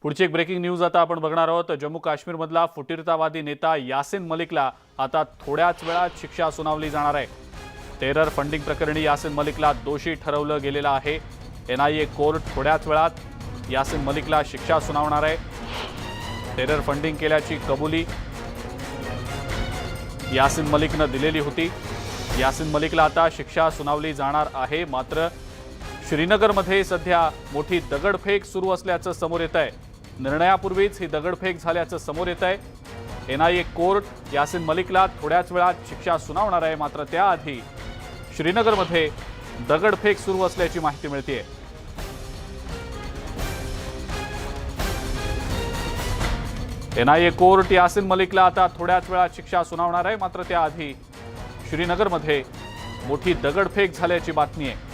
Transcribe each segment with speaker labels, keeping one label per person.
Speaker 1: पुढची एक breaking news आता आपण बघणार आहोत। जम्मू काश्मीर मधला फुटीरतावादी नेता यासिन मलिकला आता थोड्याच वेळात शिक्षा सुनावली जाणार आहे। टेरर फंडिंग प्रकरणी यासिन मलिकला दोषी ठरवलं गेलेलं आहे। एनआयए कोर्ट थोड्याच वेळात यासिन मलिकला शिक्षा सुनावणार आहे। टेरर फंडिंग केल्याची कबुली यासिन मलिकनं दिलेली होती। यासिन मलिकला आता शिक्षा सुनावली जाणार आहे। मात्र श्रीनगरमध्ये सध्या मोठी दगडफेक सुरू असल्याचं समोर येत आहे। निर्णयापूर्वीच ही दगडफेक झाल्याचं समोर येत आहे। एनआयए कोर्ट यासिन मलिकला थोड्याच वेळात शिक्षा सुनावणार आहे। मात्र त्याआधी श्रीनगरमध्ये दगडफेक सुरू असल्याची माहिती मिळते। एनआयए कोर्ट यासिन मलिकला आता थोड्याच वेळात शिक्षा सुनावणार आहे। मात्र त्याआधी श्रीनगरमध्ये मोठी दगडफेक झाल्याची बातमी आहे।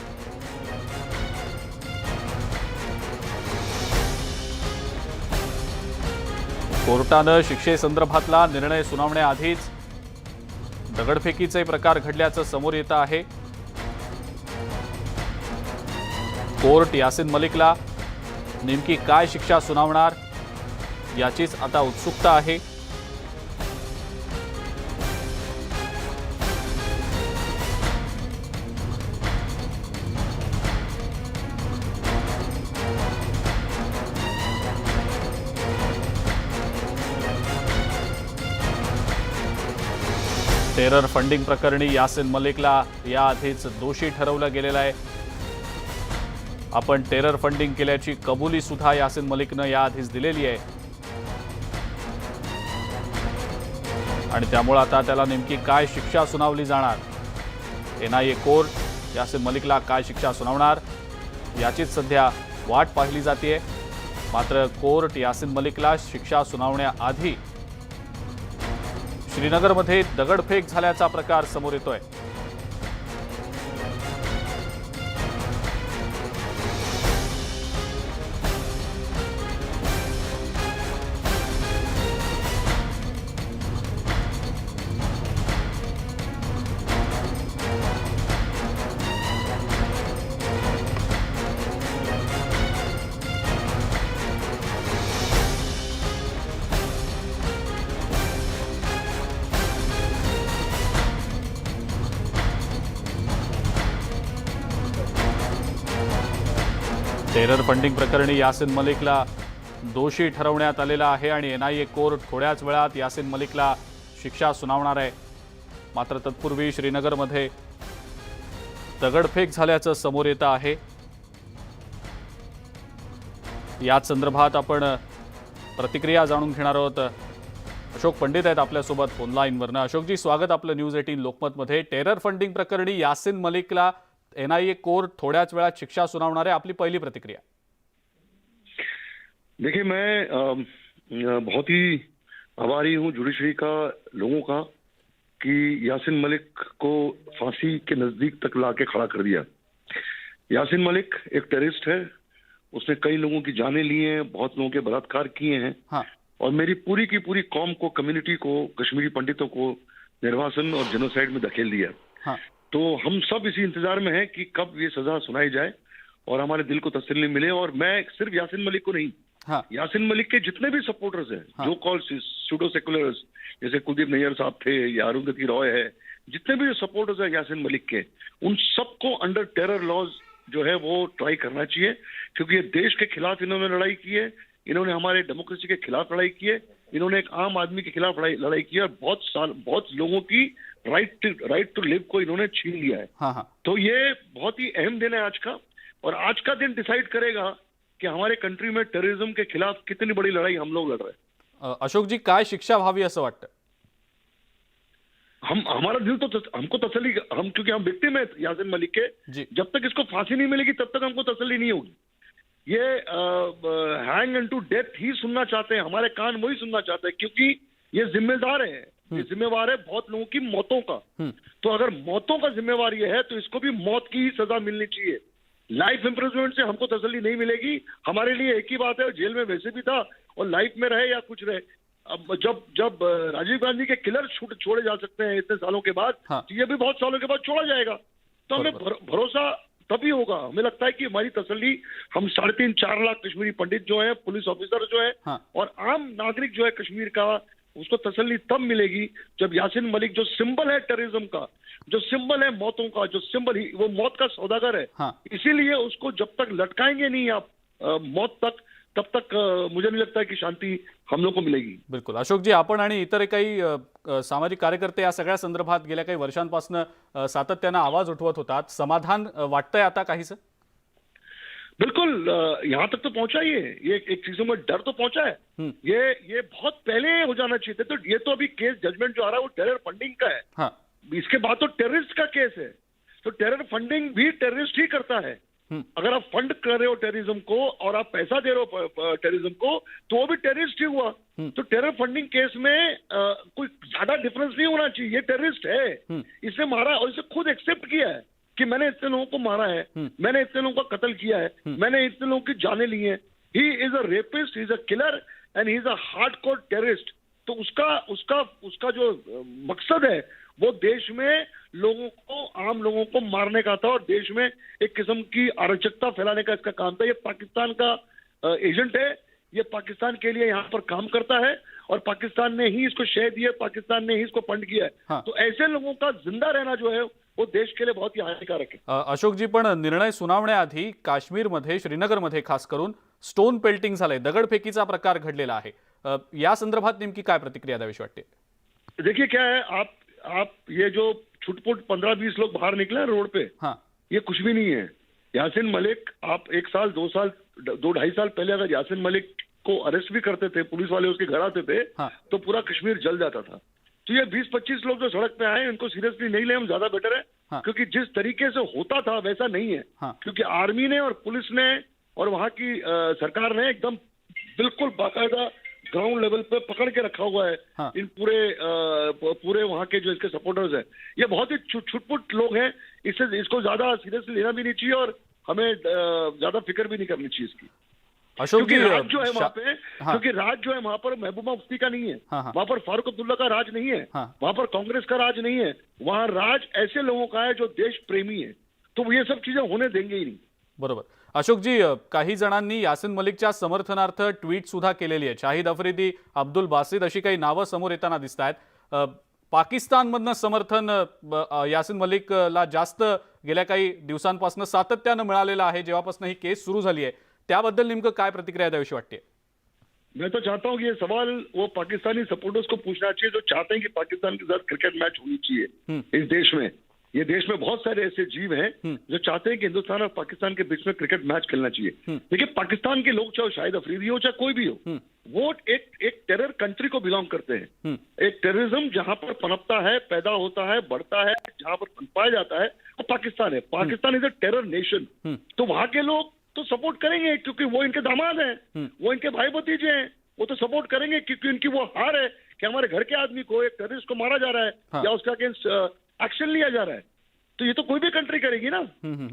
Speaker 1: कोर्टानं शिक्षेसंदर्भातला निर्णय सुनावण्याआधीच दगडफेकीचे प्रकार घडल्याचं समोर येत आहे। कोर्ट यासिन मलिकला नेमकी काय शिक्षा सुनावणार याचीच आता उत्सुकता आहे। टेरर फंडिंग प्रकरणी यासिन मलिकला याआधीच दोषी ठरवलं गेलेलं आहे। आपण टेरर फंडिंग केल्याची कबुली सुद्धा यासिन मलिकनं याआधीच दिलेली आहे आणि त्यामुळे आता त्याला नेमकी काय शिक्षा सुनावली जाणार, एनआयए कोर्ट यासिन मलिकला काय शिक्षा सुनावणार याचीच सध्या वाट पाहिली जाते। मात्र कोर्ट यासिन मलिकला शिक्षा सुनावण्याआधी श्रीनगरमध्ये दगडफेक झाल्याचा प्रकार समोर येतोय। टेरर फंडिंग प्रकरणी यासिन मलिकला दोषी ठरवण्यात आलेला आहे आणि एनआयए कोर्ट थोड्याच वेळात यासिन मलिकला शिक्षा सुनावणार आहे। मात्र तत्पूर्वी श्रीनगरमध्ये दगडफेक झाल्याचं समोर येत आहे। याच संदर्भात आपण प्रतिक्रिया जाणून घेणार आहोत। अशोक पंडित आहेत आपल्यासोबत फोन लाईनवरनं। अशोकजी, स्वागत आपलं न्यूज 18 लोकमतमध्ये। टेरर फंडिंग प्रकरणी यासिन मलिकला एनआईए कोर्ट थोड्याच वेळात शिक्षा सुनावणार है, आपली पहली प्रतिक्रिया।
Speaker 2: देखिए, मैं बहुत ही आभारी हूं जुडिशरी का, लोगों का, कि यासिन मलिक को फांसी के नजदीक तक लाके खड़ा कर दिया। यासिन मलिक एक टेररिस्ट है। उसने कई लोगों की जानें ली हैं, बहुत लोगों के बलात्कार किए हैं।
Speaker 1: हाँ।
Speaker 2: और मेरी पूरी की पूरी कौम को, कम्युनिटी को, कश्मीरी पंडितों को निर्वासन और जेनोसाइड में धकेल दिया।
Speaker 1: हाँ।
Speaker 2: तो हम सब इसी इंतजार में हैं कि कब ये सजा सुनाई जाए और हमारे दिल को तसल्ली मिले। और मैं सिर्फ यासिन मलिक को नहीं,
Speaker 1: हाँ।
Speaker 2: यासिन मलिक के जितने भी सपोर्टर्स हैं,
Speaker 1: हाँ।
Speaker 2: जो कॉल सूडो सेकुलर्स, जैसे कुलदीप नैयर साहब थे या अरुंधति रॉय है, जितने भी सपोर्टर्स हैं यासिन मलिक के, उन सबको अंडर टेरर लॉज जो है वो ट्राई करना चाहिए। क्योंकि ये देश के खिलाफ इन्होंने लड़ाई की है, इन्होंने हमारे डेमोक्रेसी के खिलाफ लड़ाई की है, इन्होंने एक आम आदमी के खिलाफ लड़ाई की है और बहुत लोगों की राइट टू लिव को इन्होंने छीन लिया है।
Speaker 1: हाँ हाँ।
Speaker 2: तो ये बहुत ही अहम दिन है आज का, और आज का दिन डिसाइड करेगा कि हमारे कंट्री में टेररिज्म के खिलाफ कितनी बड़ी लड़ाई हम लोग लड़ रहे हैं।
Speaker 1: अशोक जी, काय शिक्षा व्हावी असं वाटतं?
Speaker 2: हमारा दिल तो हमको तसल्ली, हम क्योंकि हम विक्टिम है यासिन मलिक के, जब तक इसको फांसी नहीं मिलेगी तब तक हमको तसल्ली नहीं होगी। ये हैंग एंड टू डेथ ही सुनना चाहते हैं, हमारे कान वही सुनना चाहते हैं, क्योंकि ये जिम्मेदार है, ये जिम्मेवार है बहुत लोगों की मौतों का। तो अगर मौतों का जिम्मेवार ये है तो इसको भी मौत की ही सजा मिलनी चाहिए। लाइफ इम्प्रिजनमेंट से हमको तसल्ली नहीं मिलेगी। हमारे लिए एक ही बात है, जेल में वैसे भी था और लाइफ में रहे या कुछ रहे, अब जब राजीव गांधी के किलर छोड़े जा सकते हैं इतने सालों के बाद,
Speaker 1: हाँ।
Speaker 2: तो ये भी बहुत सालों के बाद छोड़ा जाएगा। तो हमें भरोसा तभी होगा। हमें लगता है कि हमारी तसल्ली, हम 3.5-4 लाख कश्मीरी पंडित जो है, पुलिस ऑफिसर जो है,
Speaker 1: हाँ।
Speaker 2: और आम नागरिक जो है कश्मीर का, उसको तसल्ली तब मिलेगी जब यासीन मलिक जो सिंबल है टेररिज्म का, जो सिंबल है मौतों का, जो सिंबल ही वो मौत का सौदागर है,
Speaker 1: हाँ।
Speaker 2: इसीलिए उसको जब तक लटकाएंगे नहीं आप मौत तक, तब तक मुझे नहीं लगता है की शांती हम लोग को मिलेगी।
Speaker 1: बिलकुल. अशोकजी, आपण आणि इतर काही सामाजिक कार्यकर्ते या सगळ्या संदर्भात गेल्या काही वर्षांपासून सातत्यानं आवाज उठवत होतात. समाधान वाटतंय आता काहीसं?
Speaker 2: बिल्कुल, यहाँ तक तो पहुंचा ही है। ये एक चीजों में डर तो पहुंचा है। ये बहुत पहले हो जाना चाहिए था। तो ये तो अभी केस जजमेंट जो आ रहा है वो टेरर फंडिंग का है।
Speaker 1: हाँ.
Speaker 2: इसके बाद तो टेररिस्ट का केस है। तो टेरर फंडिंग भी टेररिस्ट ही करता है। अगर आप फंड कर रहे हो टेररिज्म को और आप पैसा दे रहे हो टेररिज्म को, तो वो भी टेररिस्ट ही हुआ। तो टेरर फंडिंग केस में कोई ज्यादा डिफरेंस नहीं होना चाहिए। ये टेररिस्ट है, इसने मारा और इसे खुद एक्सेप्ट किया है कि मैंने इतने लोगों को मारा है, मैंने इतने लोगों का कत्ल किया है, मैंने इतने लोगों की जानें ली हैं। He is a rapist, he is a killer and he is a hardcore terrorist. तो उसका जो मकसद है वो देश में लोगों को, आम लोगों को मारने का था और देश में एक किस्म की अराजकता फैलाने का इसका काम था। ये पाकिस्तान का एजेंट है, ये पाकिस्तान के लिए यहाँ पर काम करता है और पाकिस्तान ने ही इसको शय दी है, पाकिस्तान ने ही इसको फंड किया है।
Speaker 1: हाँ.
Speaker 2: तो ऐसे लोगों का जिंदा रहना जो है वो देश के लिए बहुत ही हानिकारक है.
Speaker 1: अशोकजी, पण निर्णय सुनावण्याआधी काश्मीरमध्ये, श्रीनगरमध्ये खास करून स्टोन पेल्टिंग झालंय, दगडफेकीचा प्रकार घडलेला आहे. या संदर्भात नेमकी काय प्रतिक्रिया द्यावीशी वाटते?
Speaker 2: देखिए क्या है, आप ये जो छुटपुट 15-20 लोग बाहर निकले रोड पे,
Speaker 1: हाँ.
Speaker 2: ये कुछ भी नहीं है। यासीन मलिक, आप 1 साल 2 साल 2-2.5 साल पहले अगर यासीन मलिक को अरेस्ट भी करते थे, पुलिस वाले उसके घर आते थे,
Speaker 1: हाँ.
Speaker 2: तो पूरा कश्मीर जल जाता था। तो ये 20-25 लोग जो सड़क पे आए, इनको सीरियसली नहीं ले, हम ज्यादा बेटर है।
Speaker 1: हाँ.
Speaker 2: क्योंकि जिस तरीके से होता था वैसा नहीं है।
Speaker 1: हाँ.
Speaker 2: क्योंकि आर्मी ने और पुलिस ने और वहां की सरकार ने एकदम बिल्कुल बाकायदा ग्राउंड लेवल पे पकड़ के रखा हुआ है।
Speaker 1: हाँ.
Speaker 2: इन पूरे वहां के जो इसके सपोर्टर्स हैं, ये बहुत ही छुटपुट लोग हैं। इसको ज्यादा सीरियसली लेना भी नहीं चाहिए और हमें ज्यादा फिक्र भी नहीं करनी चाहिए इसकी।
Speaker 1: अशोक
Speaker 2: क्योंकि
Speaker 1: जी,
Speaker 2: राज जो है वहां पे,
Speaker 1: हाँ.
Speaker 2: क्योंकि राज जो है वहां पर महबूबा मुफ्ती का नहीं है,
Speaker 1: हाँ.
Speaker 2: वहां पर फारूक अब्दुल्ला का राज नहीं है,
Speaker 1: हाँ.
Speaker 2: वहां पर कांग्रेस का राज नहीं है। वहां राज ऐसे लोगों का है जो देश प्रेमी है। तो ये सब चीजें होने देंगे ही नहीं।
Speaker 1: बरोबर. अशोकजी, काही जणांनी यासीन मलिकच्या समर्थनार्थ ट्विट सुद्धा केलेली आहे. शाहिद आफ्रिदी, अब्दुल बासिद अशी काही नावं समोर येताना दिसत आहेत. पाकिस्तानमधनं समर्थन यासीन मलिकला जास्त गेल्या काही दिवसांपासून सातत्यानं मिळालेलं आहे, जेव्हापासून ही केस सुरू झाली आहे. त्याबद्दल नेमकं काय प्रतिक्रिया द्यावीशी वाटते?
Speaker 2: मैं तो चाहता हूं कि ये सवाल वो पाकिस्तानी सपोर्टर्स को पूछना चाहिए जो चाहते हैं कि पाकिस्तान के साथ क्रिकेट मैच होनी चाहिए इस देश में। ये देश में बहुत सारे ऐसे जीव हैं जो चाहते हैं कि हिंदुस्तान और पाकिस्तान के बीच में क्रिकेट मैच खेलना चाहिए। देखिए, पाकिस्तान के लोग, चाहे शाहिद अफरीदी हो चाहे कोई भी हो, वो एक टेरर कंट्री को बिलोंग करते हैं। एक टेररिज्म जहां पर पनपता है, पैदा होता है, बढ़ता है, जहां पर पनपाया जाता है, वो पाकिस्तान है। Pakistan is a terror nation. तो वहां के लोग तो सपोर्ट करेंगे क्योंकि वो इनके दामाद हैं, वो इनके भाई भतीजे हैं, वो तो सपोर्ट करेंगे क्योंकि इनकी वो हार है कि हमारे घर के आदमी को, एक टेररिस्ट को मारा जा रहा है।
Speaker 1: हाँ.
Speaker 2: या उसके अगेंस्ट एक्शन लिया जा रहा है। तो ये तो कोई भी कंट्री करेगी ना।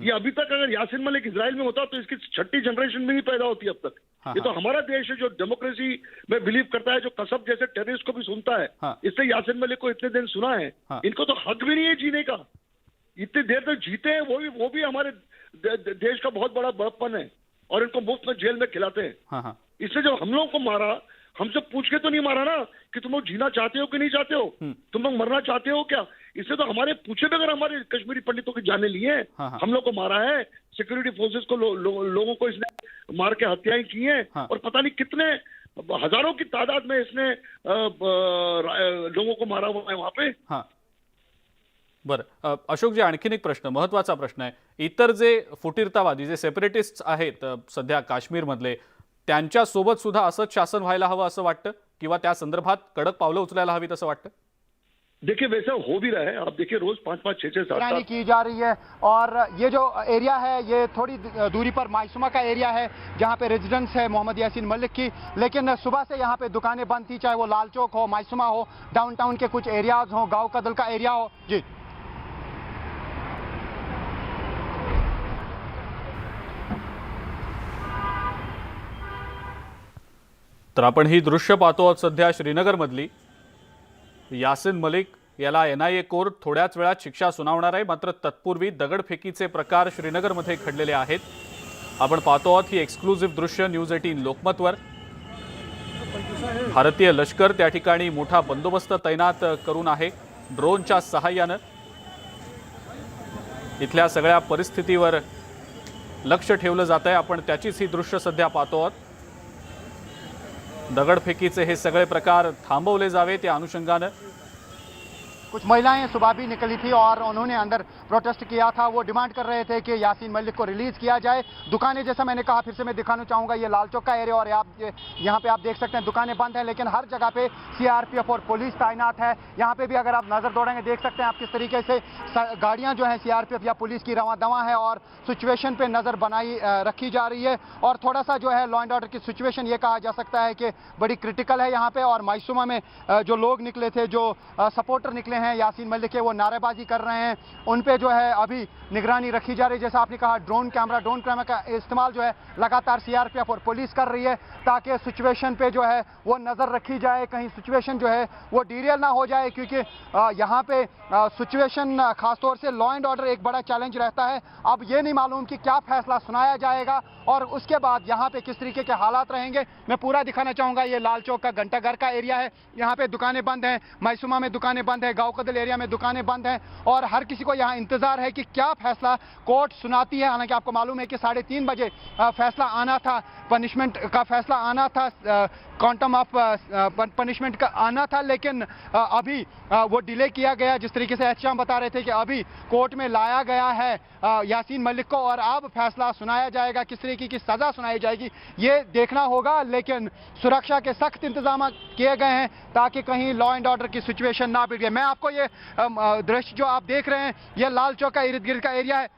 Speaker 2: ये अभी तक अगर यासीन मलिक इजराइल में होता तो इसकी 6ठी जनरेशन में ही पैदा होती अब तक।
Speaker 1: हाँ.
Speaker 2: ये तो हमारा देश है जो डेमोक्रेसी में बिलीव करता है, जो कसब जैसे टेररिस्ट को भी सुनता है।
Speaker 1: हाँ.
Speaker 2: इससे यासीन मलिक को इतने दिन सुना है।
Speaker 1: हाँ.
Speaker 2: इनको तो हक भी नहीं है जीने का। इतनी देर तक जीते हैं, वो भी हमारे देश का बहुत बड़ा बड़प्पन है और इनको मुफ्त में जेल में खिलाते हैं।
Speaker 1: हाँ.
Speaker 2: इससे जब हम लोगों को मारा, हमसे पूछ के तो नहीं मारा ना कि तुम लोग जीना चाहते हो कि नहीं चाहते हो, तुम लोग मरना चाहते हो क्या। इससे तो हमारे पूछे बगैर हमारे कश्मीरी पंडितों की जाने लिए हैं।
Speaker 1: हाँ.
Speaker 2: हम लोग को मारा है, सिक्योरिटी फोर्सेस को लोगों को इसने मार के हत्याएं की हैं।
Speaker 1: हाँ.
Speaker 2: और पता नहीं कितने हजारों की तादाद में इसने लोगों को मारा हुआ है वहां पे।
Speaker 1: हाँ. बरं, अशोकजी, आणखीन एक प्रश्न, महत्त्वाचा प्रश्न आहे. इतर जे फुटीरतावादी, जे सेपरेटिस्ट आहेत सध्या काश्मीरमधले, त्यांच्यासोबत सुद्धा असंच शासन व्हायला हवं असं वाटतं किंवा त्या संदर्भात कडक पावलं उचलायला हवीत असं वाटतं?
Speaker 2: देखिए, वैसा हो भी रहा है। आप देखिए, रोज 5-5, 6-6, 7-7
Speaker 3: की जा रही है। और ये जो एरिया है, ये थोड़ी दूरी पर मायसूमा का एरिया है जहाँ पे रेजिडेंस है मोहम्मद यासीन मलिक की। लेकिन सुबह से यहाँ पे दुकानें बंद थी, चाहे वो लाल चौक हो, मायसूमा हो, डाउनटाउन के कुछ एरियाज हो, गाँव कदल का एरिया हो। जी,
Speaker 1: तर आपण ही दृश्य पाहतो आहोत सध्या श्रीनगरमधली. यासीन मलिक याला NIA कोर्ट थोड्याच वेळात शिक्षा सुनावणार आहे। मात्र तत्पूर्वी दगडफेकीचे प्रकार श्रीनगरमध्ये घडलेले आहेत। आपण पाहतो आहोत ही एक्सक्लुझिव्ह दृश्य न्यूज 18 लोकमतवर। भारतीय लष्कर त्या ठिकाणी मोठा बंदोबस्त तैनात करून आहे। ड्रोनच्या सहाय्याने इथल्या सगळ्या परिस्थितीवर लक्ष ठेवलं जात आहे। आपण त्याचीच ही दृश्य सध्या पाहतो आहोत। दगडफेकीचे हे सगळे प्रकार थांबवले जावे त्या अनुषंगाने
Speaker 3: कुछ महिलाएं सुबह भी निकली थी और उन्होंने अंदर प्रोटेस्ट किया था। वो डिमांड कर रहे थे कि यासीन मलिक को रिलीज किया जाए। दुकानें, जैसा मैंने कहा, फिर से मैं दिखाना चाहूंगा, ये लाल चौक का एरिया और यहाँ पे आप देख सकते हैं दुकानें बंद हैं, लेकिन हर जगह पे CRPF और पुलिस तैनात है। यहाँ पे भी अगर आप नजर दौड़ेंगे देख सकते हैं आप किस तरीके से गाड़ियां जो है CRPF या पुलिस की रवां दवा है और सिचुएशन पे नजर बनाई रखी जा रही है। और थोड़ा सा जो है लॉ एंड ऑर्डर की सिचुएशन ये कहा जा सकता है कि बड़ी क्रिटिकल है यहाँ पे। और माइसुमा में जो लोग निकले थे, जो सपोर्टर निकले हैं यासीन मलिक के, वो नारेबाजी कर रहे हैं। उन पे जो है अभी निगरानी रखी जा रही है। जैसा आपने कहा, ड्रोन कैमरा का इस्तेमाल जो है लगातार CRPF और पुलिस कर रही है ताकि सिचुएशन पे जो है वो नज़र रखी जाए, कहीं सिचुएशन जो है वो डीरियल ना हो जाए। क्योंकि यहाँ पे सिचुएशन खासतौर से लॉ एंड ऑर्डर एक बड़ा चैलेंज रहता है। अब ये नहीं मालूम कि क्या फैसला सुनाया जाएगा और उसके बाद यहाँ पे किस तरीके के हालात रहेंगे। मैं पूरा दिखाना चाहूँगा। ये लाल चौक का घंटाघर का एरिया है। यहाँ पे दुकानें बंद हैं, माइसुमा में दुकानें बंद हैं, गाँव कदल एरिया में दुकानें बंद हैं और हर किसी को यहाँ इंतजार है कि क्या फैसला कोर्ट सुनाती है। हालांकि आपको मालूम है कि 3:30 बजे फैसला आना था, पनिशमेंट का फैसला आना था, क्वांटम ऑफ पनिशमेंट का आना था, लेकिन अभी वो डिले किया गया। जिस तरीके से एचएम बता रहे थे कि अभी कोर्ट में लाया गया है यासीन मलिक को और अब फैसला सुनाया जाएगा, किस तरीके की सजा सुनाई जाएगी ये देखना होगा। लेकिन सुरक्षा के सख्त इंतजाम किए गए हैं ताकि कहीं लॉ एंड ऑर्डर की सिचुएशन ना बिगड़े। मैं आपको ये दृश्य जो आप देख रहे हैं, ये लाल चौक का इर्द गिर्द का एरिया है।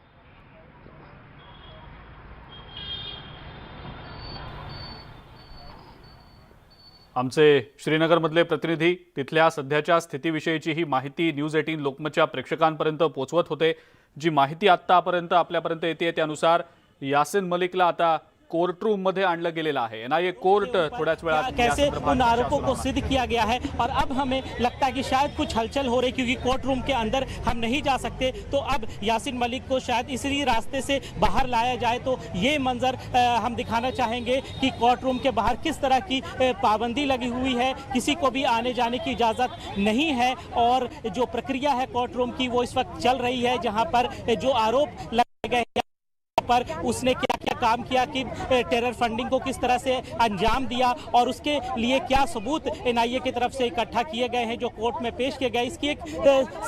Speaker 1: आमचे श्रीनगरमधले प्रतिनिधी तिथल्या सध्याच्या स्थितीविषयीची ही माहिती न्यूज 18 लोकमतच्या प्रेक्षकांपर्यंत पोहोचवत होते। जी माहिती आतापर्यंत आपल्यापर्यंत येते त्यानुसार यासीन मलिकला आता कोर्ट रूम मध्ये आणलं गेलेलं आहे। NIA कोर्ट थोड्याच वेळात
Speaker 4: कैसे उन आरोपों को सिद्ध किया गया है और अब हमें लगता है कि शायद कुछ हलचल हो रही, क्योंकि कोर्ट रूम के अंदर हम नहीं जा सकते। तो अब यासीन मलिक को शायद इसी रास्ते से बाहर लाया जाए। तो ये मंजर हम दिखाना चाहेंगे कि कोर्ट रूम के बाहर किस तरह की पाबंदी लगी हुई है, किसी को भी आने जाने की इजाज़त नहीं है। और जो प्रक्रिया है कोर्ट रूम की वो इस वक्त चल रही है, जहाँ पर जो आरोप लगाए गए पर उसने क्या क्या काम किया, कि टेरर फंडिंग को किस तरह से अंजाम दिया और उसके लिए क्या सबूत NIA की तरफ से इकट्ठा किए गए हैं जो कोर्ट में पेश किए गए। इसकी एक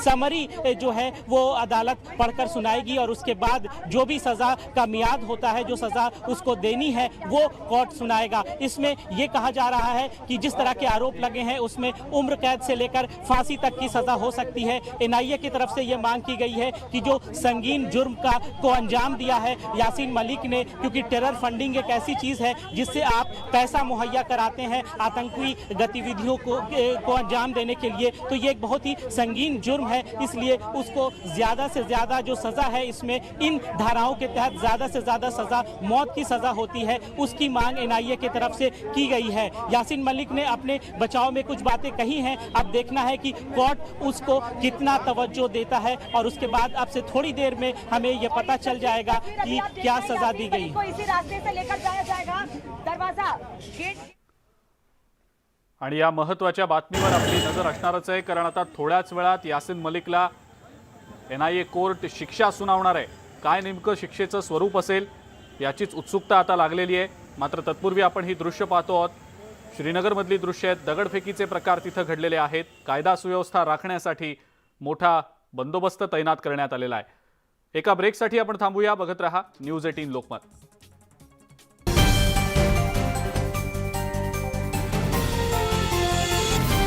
Speaker 4: समरी जो है वो अदालत पढ़कर सुनाएगी और उसके बाद जो भी सज़ा का मियाद होता है, जो सज़ा उसको देनी है, वो कोर्ट सुनाएगा। इसमें ये कहा जा रहा है कि जिस तरह के आरोप लगे हैं उसमें उम्र कैद से लेकर फांसी तक की सज़ा हो सकती है। NIA की तरफ से ये मांग की गई है कि जो संगीन जुर्म को अंजाम दिया है यासीन मलिक ने, क्योंकि टेरर फंडिंग एक ऐसी चीज़ है जिससे आप पैसा मुहैया कराते हैं आतंकी गतिविधियों को अंजाम देने के लिए, तो ये एक बहुत ही संगीन जुर्म है। इसलिए उसको ज़्यादा से ज़्यादा जो सज़ा है, इसमें इन धाराओं के तहत ज़्यादा से ज़्यादा सज़ा मौत की सज़ा होती है, उसकी मांग NIA की तरफ से की गई है। यासीन मलिक ने अपने बचाव में कुछ बातें कही हैं। अब देखना है कि कोर्ट उसको कितना तवज्जो देता है और उसके बाद अब से थोड़ी देर में हमें ये पता चल जाएगा कि क्या सजा दी गई।
Speaker 5: इसी रास्ते से लेकर जाया जाएगा, दरवाजा गेट।
Speaker 1: आणि या महत्त्वाच्या बातमीवर आपली नजर असणारच आहे, कारण आता थोड्याच वेळात यासीन मलिकला NIA कोर्ट शिक्षा सुनावणार आहे। काय नेमकं शिक्षेचं स्वरूप असेल याचीच उत्सुकता आता लागलेली आहे। मात्र तत्पूर्वी आपण ही दृश्य पाहतो आहोत। श्रीनगरमधली दृश्य आहेत। दगडफेकीचे प्रकार तिथं घडलेले आहेत। कायदा सुव्यवस्था राखण्यासाठी मोठा बंदोबस्त तैनात करण्यात आलेला आहे। एका ब्रेकसाठी आपण थांबूया। बघत रहा न्यूज 18 लोकमत।